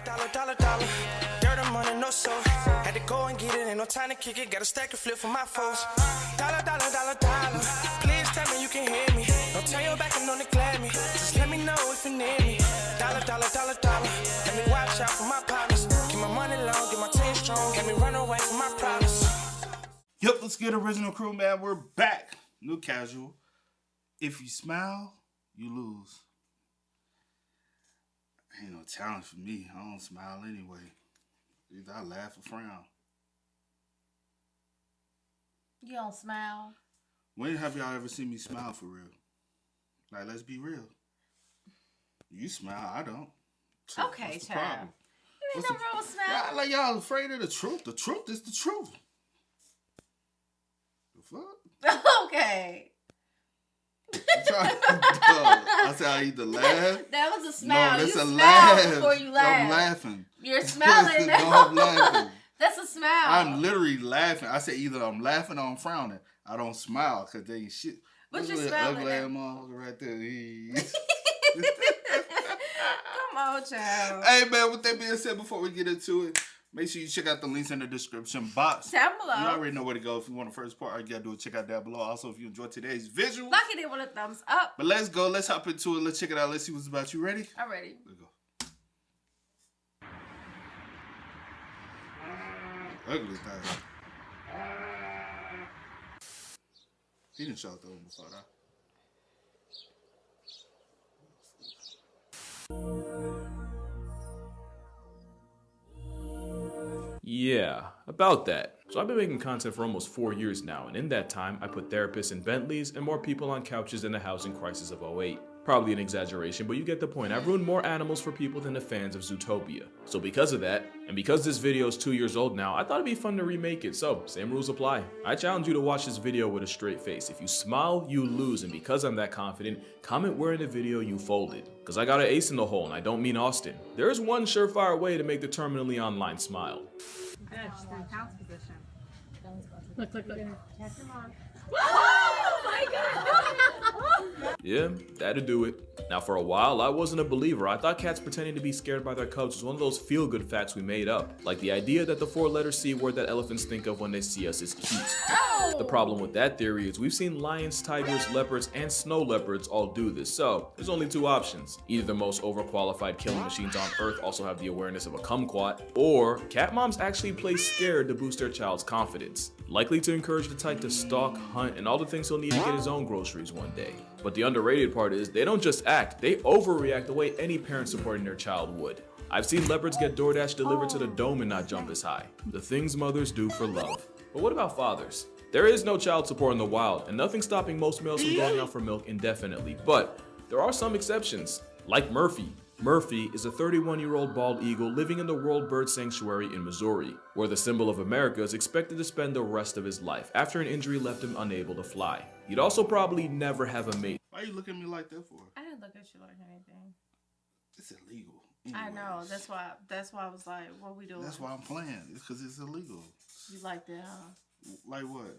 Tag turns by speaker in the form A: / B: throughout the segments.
A: Dollar. Dirt and money, no soul. Had to go and get it, ain't no time to kick it. Got a stack and flip for my foes. Dollar. Please tell me you can hear me. Don't turn your back and don't neglect me. Just let me know if you need me. Dollar. Let me watch out for my partners. Keep my money long, get my team strong. Let me run away from my problems.
B: Yep, let's get original crew, man. We're back. New casual. If you smile, you lose. Ain't no challenge for me. I don't smile anyway. Either I laugh or frown.
C: You don't smile?
B: When have y'all ever seen me smile for real? Like, let's be real. You smile, I don't. So
C: okay,
B: what's the
C: child.
B: problem?
C: You ain't no wrong with smile.
B: Like y'all afraid of the truth. The truth is the truth. The fuck?
C: Okay.
B: I said I either laugh.
C: That was a smile.
B: No, that's
C: you
B: a
C: smile
B: laugh.
C: before you laugh.
B: I'm laughing.
C: You're smiling.
B: No, I'm laughing.
C: That's a smile.
B: I'm literally laughing. I said either I'm laughing or I'm frowning. I don't smile because they ain't shit.
C: But you're
B: really
C: smiling.
B: ugly ass motherfucker right there.
C: Come on, child.
B: Hey man, with that being said, before we get into it, make sure you check out the links in the description box.
C: Down below.
B: You already know where to go. If you want the first part, all you gotta do is check out down below. Also, if you enjoyed today's visual,
C: like it with a thumbs up.
B: But let's go. Let's hop into it. Let's check it out. Let's see what's about. You ready?
C: I'm ready.
B: Let's go. Ugly thing. He didn't show the one before that.
D: Yeah, about that. So I've been making content for almost 4 years now, and in that time, I put therapists in Bentleys and more people on couches in the housing crisis of '08. Probably an exaggeration, but you get the point. I've ruined more animals for people than the fans of Zootopia. So because of that, and because this video is 2 years old now, I thought it'd be fun to remake it, so same rules apply. I challenge you to watch this video with a straight face. If you smile, you lose, and because I'm that confident, comment where in the video you folded. Cause I got an ace in the hole, and I don't mean Austin. There is one surefire way to make the terminally online smile.
E: Good, she's in pounce position. Look. Check him on.
C: Oh my god!
D: Yeah, that'd do it. Now for a while, I wasn't a believer. I thought cats pretending to be scared by their cubs was one of those feel-good facts we made up. Like the idea that the 4-letter C word that elephants think of when they see us is cute. The problem with that theory is we've seen lions, tigers, leopards, and snow leopards all do this, so there's only two options. Either the most overqualified killing machines on earth also have the awareness of a kumquat, or cat moms actually play scared to boost their child's confidence. Likely to encourage the tyke to stalk, hunt, and all the things he'll need to get his own groceries one day. But the underrated part is they don't just act, they overreact the way any parent supporting their child would. I've seen leopards get DoorDash delivered to the dome and not jump as high. The things mothers do for love. But what about fathers? There is no child support in the wild, and nothing stopping most males from going out for milk indefinitely. But there are some exceptions, like Murphy. Murphy is a 31-year-old bald eagle living in the World Bird Sanctuary in Missouri, where the symbol of America is expected to spend the rest of his life after an injury left him unable to fly. He'd also probably never have a mate.
B: Why you looking at me like that for?
C: I didn't look at you like anything.
B: It's illegal.
C: I know. That's why I was like, what we doing?
B: That's why I'm playing. It's because it's illegal.
C: You like that, huh?
B: Like what?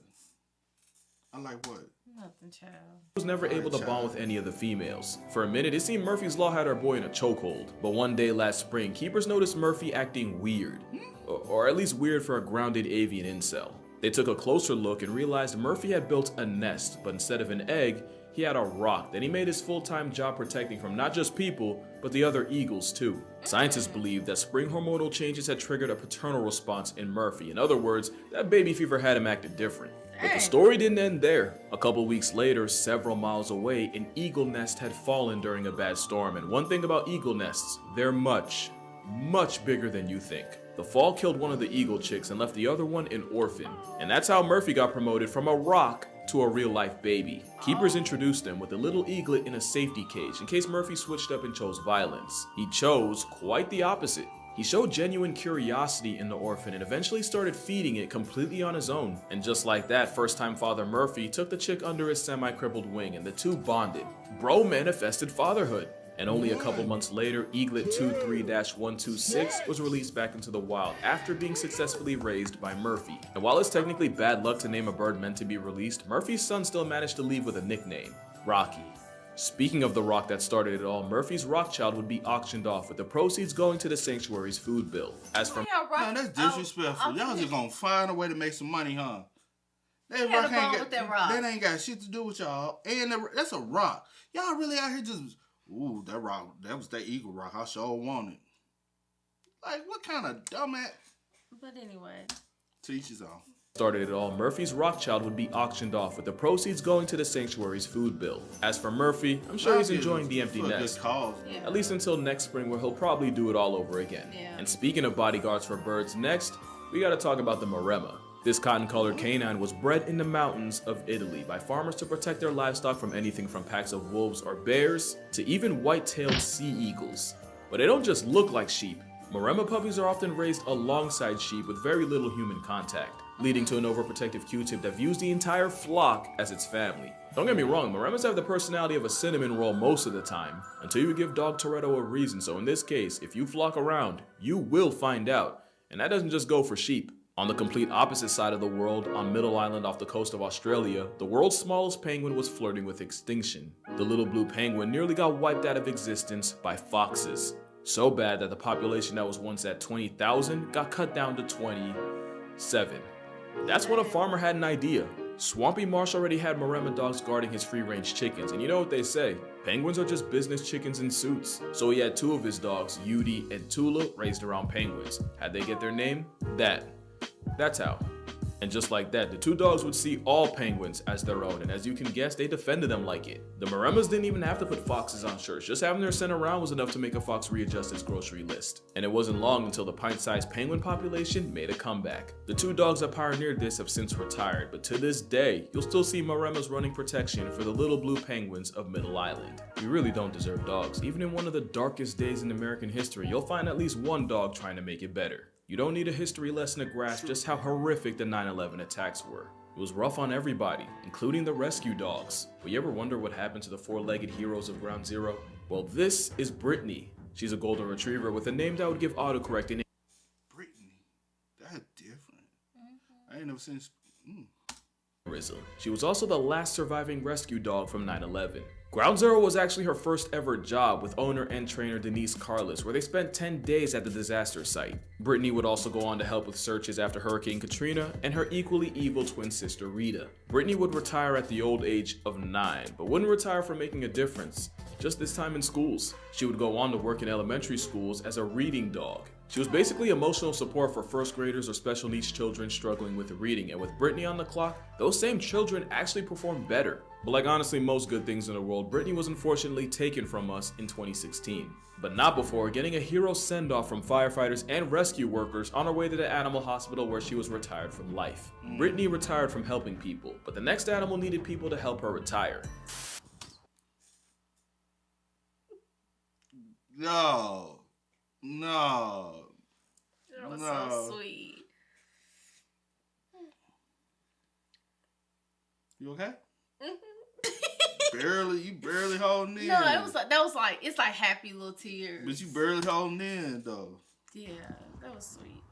B: I like what?
C: Nothing, child.
D: Was never able to bond with any of the females. For a minute, it seemed Murphy's law had our boy in a chokehold. But one day last spring, keepers noticed Murphy acting weird. Or at least weird for a grounded avian incel. They took a closer look and realized Murphy had built a nest, but instead of an egg, he had a rock that he made his full-time job protecting from not just people, but the other eagles too. Scientists believe that spring hormonal changes had triggered a paternal response in Murphy. In other words, that baby fever had him acting different. But the story didn't end there. A couple weeks later, several miles away, an eagle nest had fallen during a bad storm. And one thing about eagle nests, they're much, much bigger than you think. The fall killed one of the eagle chicks and left the other one an orphan. And that's how Murphy got promoted from a rock to a real-life baby. Keepers introduced him with a little eaglet in a safety cage in case Murphy switched up and chose violence. He chose quite the opposite. He showed genuine curiosity in the orphan and eventually started feeding it completely on his own. And just like that, first-time father Murphy took the chick under his semi-crippled wing and the two bonded. Bro manifested fatherhood. And only a couple months later, Eaglet 23-126 was released back into the wild after being successfully raised by Murphy. And while it's technically bad luck to name a bird meant to be released, Murphy's son still managed to leave with a nickname, Rocky. Speaking of the rock that started it all, Murphy's Rothschild would be auctioned off with the proceeds going to the sanctuary's food bill. As for
B: Man, that's disrespectful. Y'all just gonna find a way to make some money, huh? That rock ain't got shit to do with y'all. And that's a rock. Y'all really out here just, ooh, that rock, that was that eagle rock. I sure want it. Like, what kind of dumbass?
C: But anyway.
B: Teach his own.
D: Started it all, Murphy's Rothschild would be auctioned off with the proceeds going to the sanctuary's food bill. As for Murphy, I'm sure he's enjoying the empty nest. At least until next spring, where he'll probably do it all over again.
C: Yeah.
D: And speaking of bodyguards for birds, next, we gotta talk about the Maremma. This cotton-colored canine was bred in the mountains of Italy by farmers to protect their livestock from anything from packs of wolves or bears to even white-tailed sea eagles. But they don't just look like sheep. Maremma puppies are often raised alongside sheep with very little human contact, leading to an overprotective Q-tip that views the entire flock as its family. Don't get me wrong, Maremmas have the personality of a cinnamon roll most of the time, until you give dog Toretto a reason. So in this case, if you flock around, you will find out. And that doesn't just go for sheep. On the complete opposite side of the world, on Middle Island off the coast of Australia, the world's smallest penguin was flirting with extinction. The little blue penguin nearly got wiped out of existence by foxes. So bad that the population that was once at 20,000 got cut down to 27. That's when a farmer had an idea. Swampy Marsh already had Maremma dogs guarding his free-range chickens, and you know what they say, penguins are just business chickens in suits. So he had two of his dogs, Yudi and Tula, raised around penguins. How'd they get their name? That's how. And just like that, the two dogs would see all penguins as their own, and as you can guess, they defended them like it. The Maremmas didn't even have to put foxes on shirts, just having their scent around was enough to make a fox readjust its grocery list. And it wasn't long until the pint-sized penguin population made a comeback. The two dogs that pioneered this have since retired, but to this day, you'll still see Maremmas running protection for the little blue penguins of Middle Island. We really don't deserve dogs. Even in one of the darkest days in American history, you'll find at least one dog trying to make it better. You don't need a history lesson to grasp just how horrific the 9/11 attacks were. It was rough on everybody, including the rescue dogs. But you ever wonder what happened to the four-legged heroes of Ground Zero? Well, this is Brittany. She's a golden retriever with a name that would give autocorrect an
B: Brittany, that's different. I ain't never seen.
D: She was also the last surviving rescue dog from 9/11. Ground Zero was actually her first ever job with owner and trainer Denise Carlos, where they spent 10 days at the disaster site. Brittany would also go on to help with searches after Hurricane Katrina and her equally evil twin sister Rita. Brittany would retire at the old age of 9, but wouldn't retire from making a difference, just this time in schools. She would go on to work in elementary schools as a reading dog. She was basically emotional support for first graders or special needs children struggling with reading, and with Brittany on the clock, those same children actually performed better. But like honestly most good things in the world, Brittany was unfortunately taken from us in 2016. But not before getting a hero send-off from firefighters and rescue workers on her way to the animal hospital where she was retired from life. Brittany retired from helping people, but the next animal needed people to help her retire.
B: No.
C: That was so sweet.
B: You okay? You barely holding in.
C: No, it's like happy little tears.
B: But you barely holding in though.
C: Yeah, that was sweet.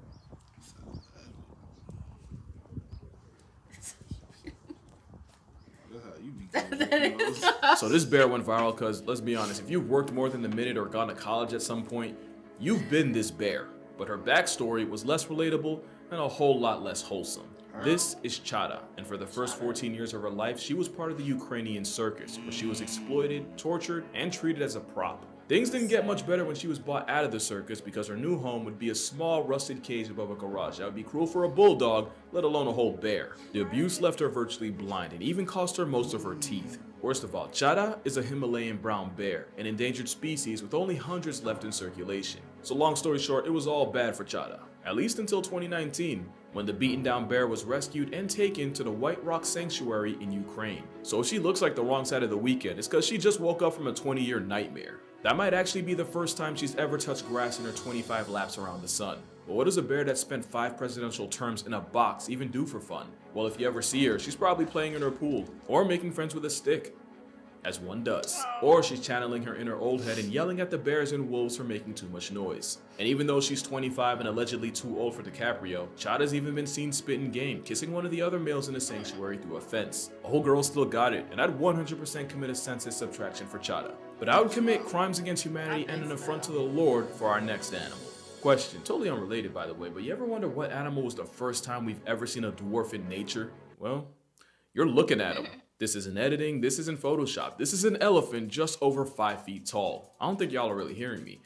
D: So this bear went viral because, let's be honest, if you've worked more than a minute or gone to college at some point, you've been this bear. But her backstory was less relatable and a whole lot less wholesome. This is Chada, and for the first 14 years of her life, she was part of the Ukrainian circus, where she was exploited, tortured, and treated as a prop. Things didn't get much better when she was bought out of the circus because her new home would be a small rusted cage above a garage. That would be cruel for a bulldog, let alone a whole bear. The abuse left her virtually blind and even cost her most of her teeth. Worst of all, Chada is a Himalayan brown bear, an endangered species with only hundreds left in circulation. So long story short, it was all bad for Chada, at least until 2019, when the beaten down bear was rescued and taken to the White Rock Sanctuary in Ukraine. So if she looks like the wrong side of the weekend, it's because she just woke up from a 20-year nightmare. That might actually be the first time she's ever touched grass in her 25 laps around the sun. But what does a bear that spent 5 presidential terms in a box even do for fun? Well, if you ever see her, she's probably playing in her pool, or making friends with a stick. as one does. Or she's channeling her inner old head and yelling at the bears and wolves for making too much noise. And even though she's 25 and allegedly too old for DiCaprio, Chada's even been seen spitting game, kissing one of the other males in the sanctuary through a fence. A whole girl still got it, and I'd 100% commit a census subtraction for Chada. But I would commit crimes against humanity and an affront to the Lord for our next animal. Question, totally unrelated by the way, but you ever wonder what animal was the first time we've ever seen a dwarf in nature? Well, you're looking at him. This isn't editing, this isn't Photoshop. This is an elephant just over 5 feet tall. I don't think y'all are really hearing me.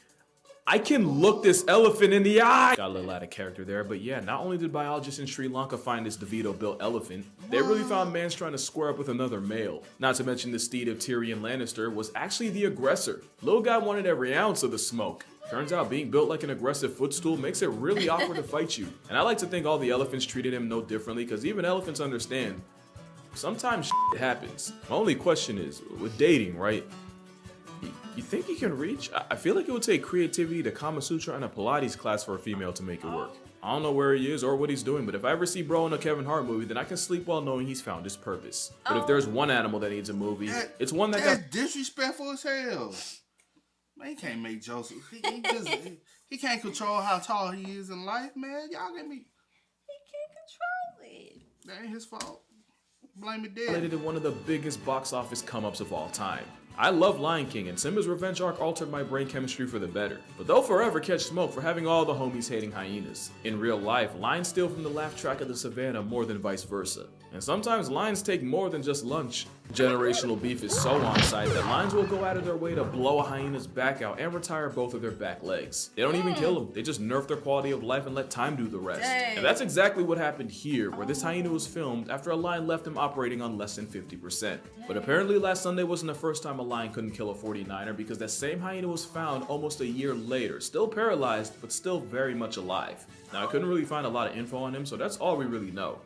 D: I can look this elephant in the eye! Got a little out of character there, but yeah, not only did biologists in Sri Lanka find this DeVito-built elephant, they really found mans trying to square up with another male. Not to mention the steed of Tyrion Lannister was actually the aggressor. Little guy wanted every ounce of the smoke. Turns out being built like an aggressive footstool makes it really awkward to fight you. And I like to think all the elephants treated him no differently, because even elephants understand. Sometimes shit happens. My only question is, with dating, right? You think you can reach? I feel like it would take creativity, the Kama Sutra, and a Pilates class for a female to make it work. I don't know where he is or what he's doing, but if I ever see bro in a Kevin Hart movie, then I can sleep well knowing he's found his purpose. But if there's one animal that needs a movie, it's one that
B: that's disrespectful as hell. Man, he can't make Joseph. He can't control how tall he is in life, man. Y'all get me.
C: He can't control it.
B: That ain't his fault. Blame it dead.
D: related to one of the biggest box office come-ups of all time. I love Lion King, and Simba's revenge arc altered my brain chemistry for the better, but they'll forever catch smoke for having all the homies hating hyenas. In real life, lions steal from the laugh track of the savannah more than vice versa. And sometimes lions take more than just lunch. Generational beef is so on site that lions will go out of their way to blow a hyena's back out and retire both of their back legs. They don't even kill them, they just nerf their quality of life and let time do the rest. And that's exactly what happened here, where this hyena was filmed after a lion left him operating on less than 50%. But apparently last Sunday wasn't the first time a lion couldn't kill a 49er, because that same hyena was found almost a year later, still paralyzed, but still very much alive. Now I couldn't really find a lot of info on him, so that's all we really know.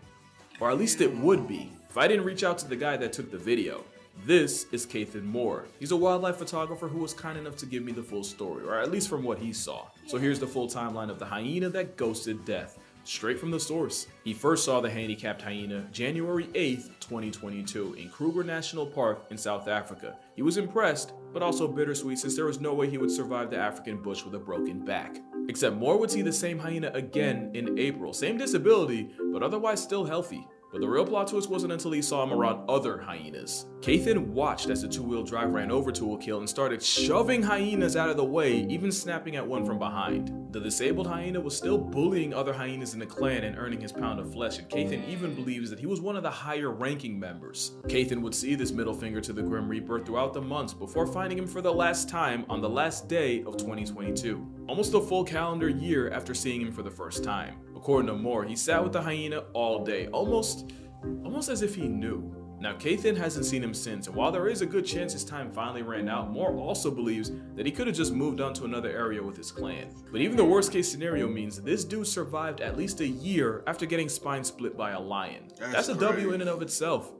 D: Or at least it would be, if I didn't reach out to the guy that took the video. This is Kathan Moore. He's a wildlife photographer who was kind enough to give me the full story, or at least from what he saw. So here's the full timeline of the hyena that ghosted death, straight from the source. He first saw the handicapped hyena January 8th, 2022 in Kruger National Park in South Africa. He was impressed, but also bittersweet since there was no way he would survive the African bush with a broken back. Except Moore would see the same hyena again in April. Same disability, but otherwise still healthy. But the real plot twist wasn't until he saw him around other hyenas. Kathan watched as the two-wheel drive ran over to a kill and started shoving hyenas out of the way, even snapping at one from behind. The disabled hyena was still bullying other hyenas in the clan and earning his pound of flesh, and Kathan even believes that he was one of the higher ranking members. Kathan would see this middle finger to the Grim Reaper throughout the months before finding him for the last time on the last day of 2022. Almost a full calendar year after seeing him for the first time. According to Moore, he sat with the hyena all day, almost as if he knew. Now, Kathan hasn't seen him since, and while there is a good chance his time finally ran out, Moore also believes that he could have just moved on to another area with his clan. But even the worst case scenario means this dude survived at least a year after getting spine split by a lion. That's a W in and of itself.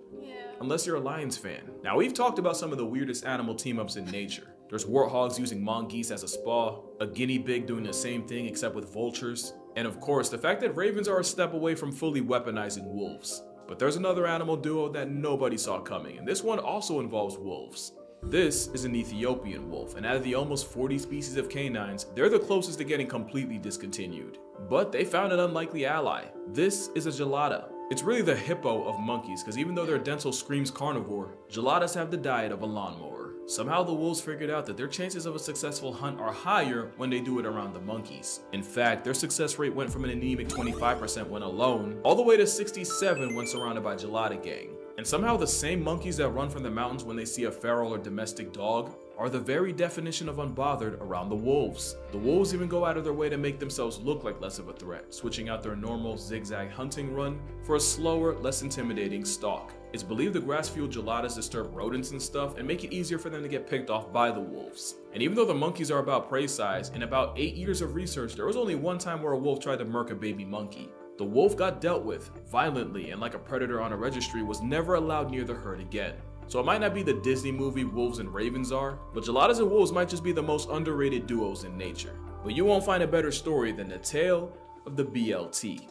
D: Unless you're a Lions fan. Now, we've talked about some of the weirdest animal team-ups in nature. There's warthogs using mongoose as a spa, a guinea pig doing the same thing except with vultures, and of course, the fact that ravens are a step away from fully weaponizing wolves. But there's another animal duo that nobody saw coming, and this one also involves wolves. This is an Ethiopian wolf, and out of the almost 40 species of canines, they're the closest to getting completely discontinued. But they found an unlikely ally. This is a gelada. It's really the hippo of monkeys, because even though their dental screams carnivore, geladas have the diet of a lawnmower. Somehow the wolves figured out that their chances of a successful hunt are higher when they do it around the monkeys. In fact, their success rate went from an anemic 25% when alone, all the way to 67% when surrounded by gelada gang. And somehow the same monkeys that run from the mountains when they see a feral or domestic dog are the very definition of unbothered around the wolves. The wolves even go out of their way to make themselves look like less of a threat, switching out their normal zigzag hunting run for a slower, less intimidating stalk. It's believed the grass-fueled geladas disturb rodents and stuff and make it easier for them to get picked off by the wolves. And even though the monkeys are about prey size, in about 8 years of research, there was only one time where a wolf tried to murk a baby monkey. The wolf got dealt with violently and like a predator on a registry was never allowed near the herd again. So it might not be the Disney movie Wolves and Ravens are, but geladas and wolves might just be the most underrated duos in nature. But you won't find a better story than the tale of the BLT.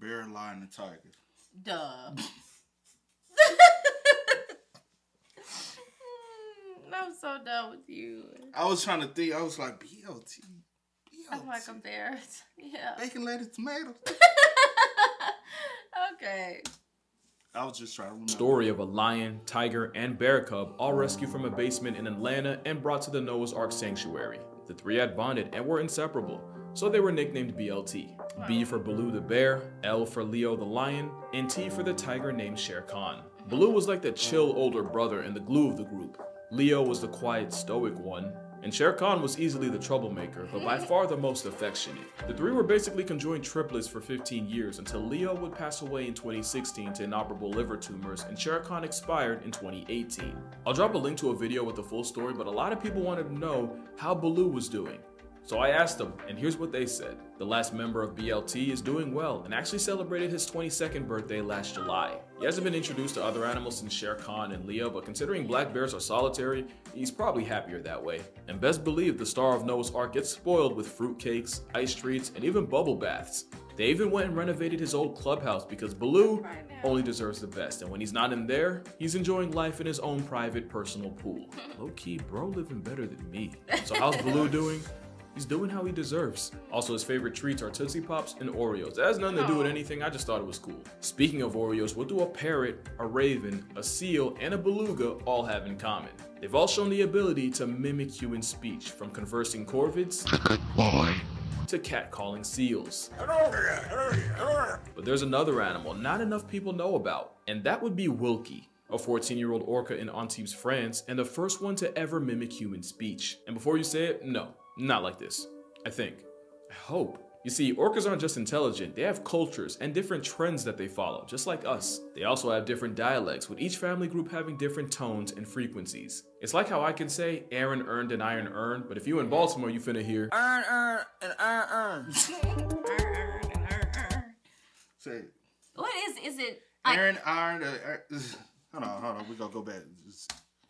B: Bear, lion, and tiger.
C: Duh. I'm so done with you.
B: I was trying to think. I was like, BLT.
C: I'm like embarrassed. Yeah.
B: Bacon, lettuce, tomatoes.
C: Okay.
B: I was just trying to remember.
D: Story of a lion, tiger, and bear cub all rescued from a basement in Atlanta and brought to the Noah's Ark sanctuary. The three had bonded and were inseparable, so they were nicknamed BLT. B for Baloo the bear, L for Leo the lion, and T for the tiger named Shere Khan. Baloo was like the chill older brother and the glue of the group. Leo was the quiet, stoic one, and Shere Khan was easily the troublemaker, but by far the most affectionate. The three were basically conjoined triplets for 15 years until Leo would pass away in 2016 to inoperable liver tumors and Shere Khan expired in 2018. I'll drop a link to a video with the full story, but a lot of people wanted to know how Baloo was doing. So I asked them, and here's what they said. The last member of BLT is doing well and actually celebrated his 22nd birthday last July. He hasn't been introduced to other animals since Shere Khan and Leo, but considering black bears are solitary, he's probably happier that way. And best believe the star of Noah's Ark gets spoiled with fruitcakes, ice treats, and even bubble baths. They even went and renovated his old clubhouse because Baloo only deserves the best, and when he's not in there, he's enjoying life in his own private personal pool. Low-key, bro living better than me. So how's Baloo doing? He's doing how he deserves. Also, his favorite treats are Tootsie Pops and Oreos. That has nothing to do with anything, I just thought it was cool. Speaking of Oreos, what do a parrot, a raven, a seal, and a beluga all have in common? They've all shown the ability to mimic human speech, from conversing corvids to catcalling seals. But there's another animal not enough people know about, and that would be Wilkie, a 14-year-old orca in Antibes, France, and the first one to ever mimic human speech. And before you say it, no. Not like this. I think. I hope. You see, orcas aren't just intelligent, they have cultures and different trends that they follow, just like us. They also have different dialects, with each family group having different tones and frequencies. It's like how I can say Aaron earned an iron earned, but if you in Baltimore, you finna hear
B: Iron and iron. Say it.
C: What is it?
B: Aaron iron. Hold on. We gonna go back.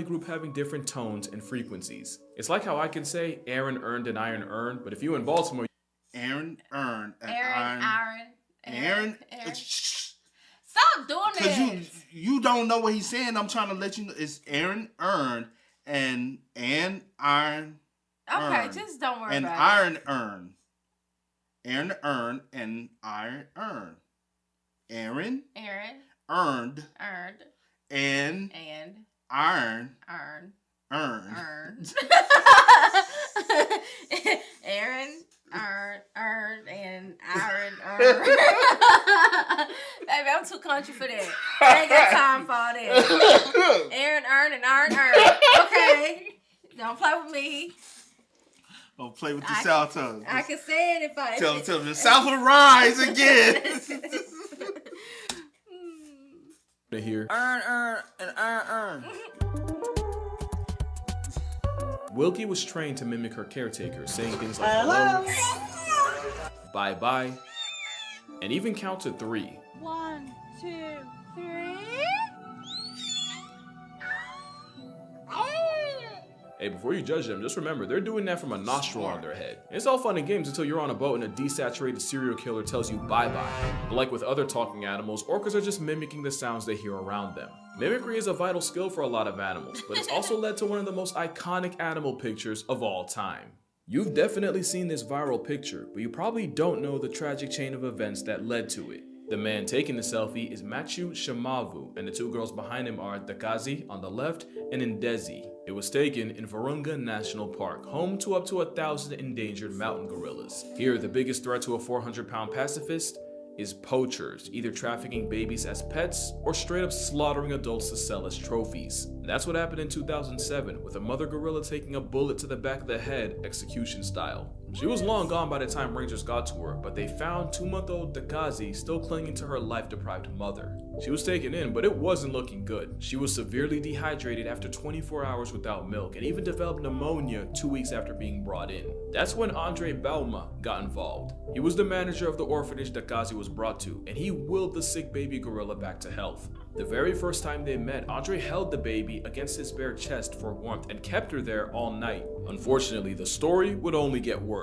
D: Group having different tones and frequencies. It's like how I can say Aaron earned an iron earned, but if you in Baltimore,
B: Aaron earned an
C: Aaron.
B: Stop
C: doing that.
B: Because you don't know what he's saying. I'm trying to let you know. It's Aaron earned and iron.
C: Okay, just don't worry about
B: iron earn. Aaron earned and iron earn. Aaron earned and iron earned.
C: Aaron earned and iron earned. Baby, I'm too country for that. I ain't got time for all that. Aaron earned and iron earned. Okay, don't play with me.
B: Don't play with the South tongue.
C: I can say it if I
B: tell me the South will rise again.
D: to hear
B: Earn and earn.
D: Wilkie was trained to mimic her caretaker, saying things like hello, bye-bye, and even count to 3.
E: 1, 2, 3.
D: Hey, before you judge them, just remember, they're doing that from a nostril on their head. It's all fun and games until you're on a boat and a desaturated serial killer tells you bye-bye. But like with other talking animals, orcas are just mimicking the sounds they hear around them. Mimicry is a vital skill for a lot of animals, but it's also led to one of the most iconic animal pictures of all time. You've definitely seen this viral picture, but you probably don't know the tragic chain of events that led to it. The man taking the selfie is Machu Shamavu, and the 2 girls behind him are Dakazi on the left and Ndezi. It was taken in Virunga National Park, home to up to 1,000 endangered mountain gorillas. Here, the biggest threat to a 400-pound pacifist is poachers, either trafficking babies as pets or straight up slaughtering adults to sell as trophies. And that's what happened in 2007, with a mother gorilla taking a bullet to the back of the head, execution style. She was long gone by the time rangers got to her, but they found 2-month-old Dakazi still clinging to her life-deprived mother. She was taken in, but it wasn't looking good. She was severely dehydrated after 24 hours without milk and even developed pneumonia 2 weeks after being brought in. That's when Andre Bauma got involved. He was the manager of the orphanage Dakazi was brought to, and he willed the sick baby gorilla back to health. The very first time they met, Andre held the baby against his bare chest for warmth and kept her there all night. Unfortunately, the story would only get worse.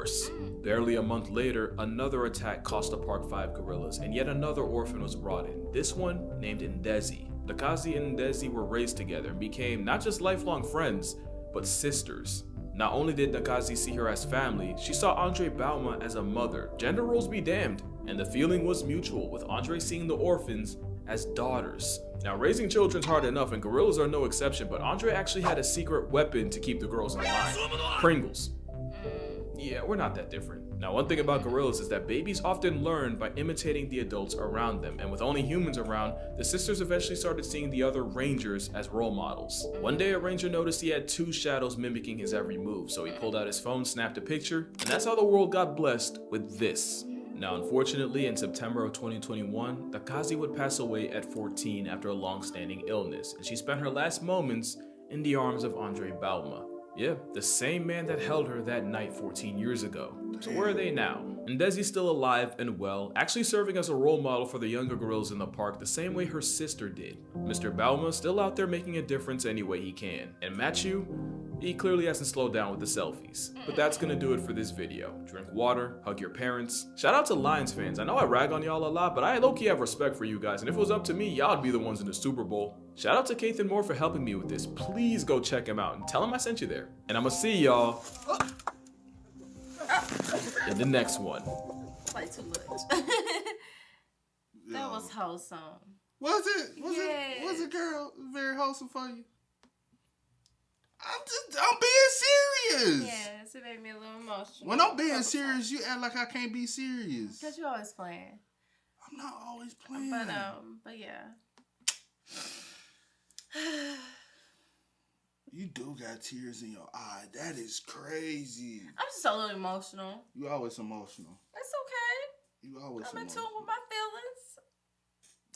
D: Barely a month later, another attack cost the park 5 gorillas, and yet another orphan was brought in, this one named Ndezi. Dakazi and Ndezi were raised together and became not just lifelong friends, but sisters. Not only did Dakazi see her as family, she saw Andre Bauma as a mother. Gender roles be damned, and the feeling was mutual, with Andre seeing the orphans as daughters. Now, raising children's hard enough, and gorillas are no exception, but Andre actually had a secret weapon to keep the girls in line. Pringles. Yeah, we're not that different. Now, one thing about gorillas is that babies often learn by imitating the adults around them, and with only humans around, the sisters eventually started seeing the other rangers as role models. One day, a ranger noticed he had 2 shadows mimicking his every move, so he pulled out his phone, snapped a picture, and that's how the world got blessed with this. Now, unfortunately, in September of 2021, Dakazi would pass away at 14 after a long-standing illness, and she spent her last moments in the arms of Andre Bauma. Yeah, the same man that held her that night 14 years ago. So where are they now? Ndezi's still alive and well, actually serving as a role model for the younger gorillas in the park the same way her sister did. Mr. Bauma still out there making a difference any way he can. And Matthew, he clearly hasn't slowed down with the selfies. But that's gonna do it for this video. Drink water, hug your parents. Shout out to Lions fans. I know I rag on y'all a lot, but I low-key have respect for you guys. And if it was up to me, y'all'd be the ones in the Super Bowl. Shout out to Kathan Moore for helping me with this. Please go check him out and tell him I sent you there. And I'ma see y'all in the next one.
C: Play too much. That was wholesome.
B: Was it? Was
C: Yeah.
B: it, girl? Very wholesome for you? I'm being serious.
C: Yes, it made me a little emotional.
B: When I'm being serious, you act like I can't be serious.
C: Because you're always playing.
B: I'm not always playing.
C: But yeah.
B: You do got tears in your eye. That is crazy.
C: I'm just a little emotional.
B: You always emotional.
C: That's okay.
B: You always
C: I'm in
B: emotional.
C: tune with my feelings.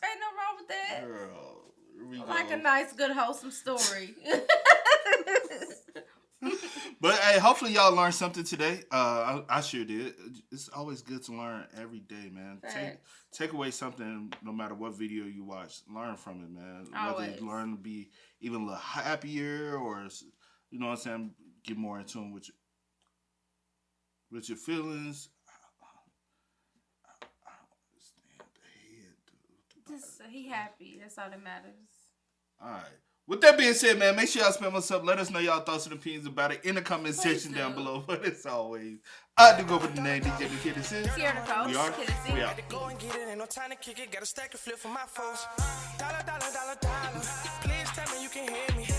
C: Ain't no wrong with that.
B: Girl, here we
C: I like
B: go.
C: a nice, good, wholesome story.
B: But hey, hopefully y'all learned something today. I sure did. It's always good to learn every day, man. Take away something, no matter what video you watch. Learn from it, man.
C: Always.
B: Whether you learn to be even a little happier, or you know what I'm saying, get more in tune with your feelings. I don't understand the head.
C: Just he happy. That's all that matters.
B: All right. With that being said, man, make sure y'all spam us up. Let us know y'all thoughts and opinions about it in the comment section down below. But as always, I do go with the name DJ the Kid and Sis.
C: Here to go.
B: We are. We out.
A: Go and get it, ain't no time to kick it. Got a stack and flip for my foes. Dollar, dollar, dollar, dollar. Please tell me you can hear me.